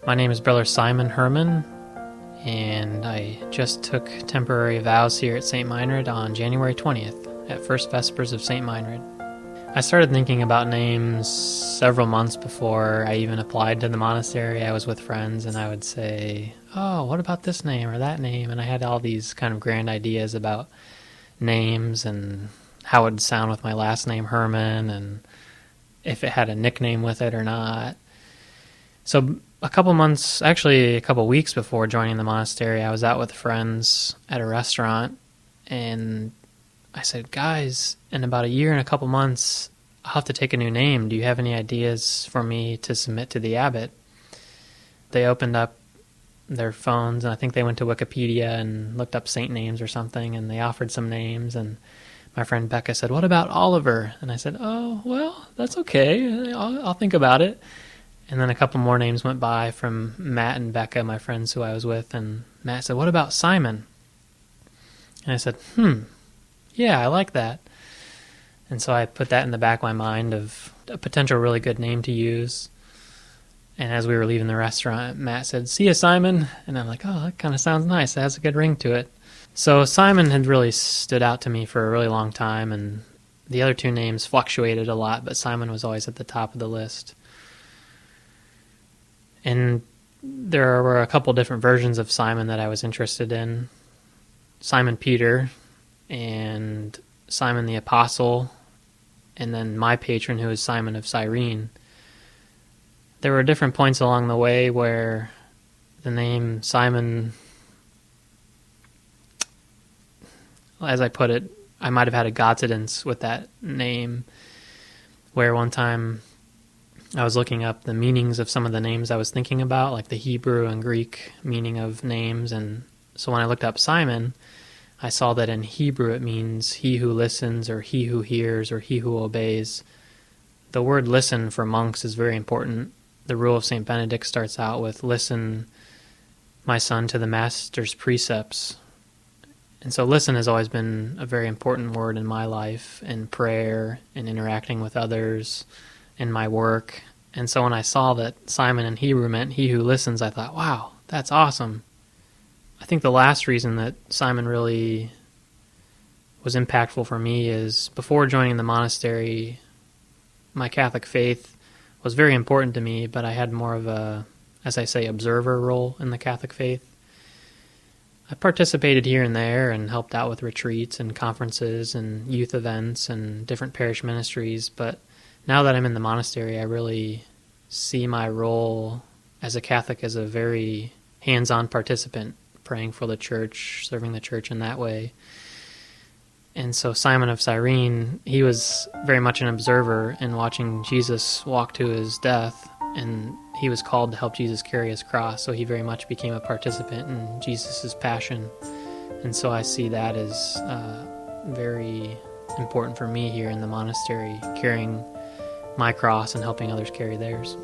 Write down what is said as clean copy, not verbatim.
My name is Brother Simon Herrmann, and I just took temporary vows here at St. Meinrad on January 20th, at First Vespers of St. Meinrad. I started thinking about names several months before I even applied to the monastery. I was with friends, and I would say, oh, what about this name or that name? And I had all these kind of grand ideas about names and how it would sound with my last name, Herrmann, and if it had a nickname with it or not. So a couple weeks before joining the monastery, I was out with friends at a restaurant, and I said, guys, in about a year and a couple months, I'll have to take a new name. Do you have any ideas for me to submit to the abbot? They opened up their phones, and I think they went to Wikipedia and looked up saint names or something, and they offered some names, and my friend Becca said, what about Oliver? And I said, oh, well, that's okay. I'll think about it. And then a couple more names went by from Matt and Becca, my friends who I was with, and Matt said, what about Simon? And I said, yeah, I like that. And so I put that in the back of my mind of a potential really good name to use. And as we were leaving the restaurant, Matt said, see ya, Simon. And I'm like, oh, that kind of sounds nice. It has a good ring to it. So Simon had really stood out to me for a really long time, and the other two names fluctuated a lot, but Simon was always at the top of the list. And there were a couple different versions of Simon that I was interested in. Simon Peter and Simon the Apostle, and then my patron, who is Simon of Cyrene. There were different points along the way where the name Simon, as I put it, I might have had a coincidence with that name, where one time I was looking up the meanings of some of the names I was thinking about, like the Hebrew and Greek meaning of names, and so when I looked up Simon, I saw that in Hebrew it means he who listens, or he who hears, or he who obeys. The word listen for monks is very important. The rule of St. Benedict starts out with, listen, my son, to the master's precepts. And so listen has always been a very important word in my life, in prayer, in interacting with others, in my work. And so when I saw that Simon in Hebrew meant he who listens, I thought, wow, that's awesome. I think the last reason that Simon really was impactful for me is before joining the monastery, my Catholic faith was very important to me, but I had more of a, as I say, observer role in the Catholic faith. I participated here and there and helped out with retreats and conferences and youth events and different parish ministries, but now that I'm in the monastery, I really see my role as a Catholic as a very hands-on participant, praying for the church, serving the church in that way. And so Simon of Cyrene, he was very much an observer in watching Jesus walk to his death, and he was called to help Jesus carry his cross, so he very much became a participant in Jesus' passion. And so I see that as very important for me here in the monastery, carrying my cross and helping others carry theirs.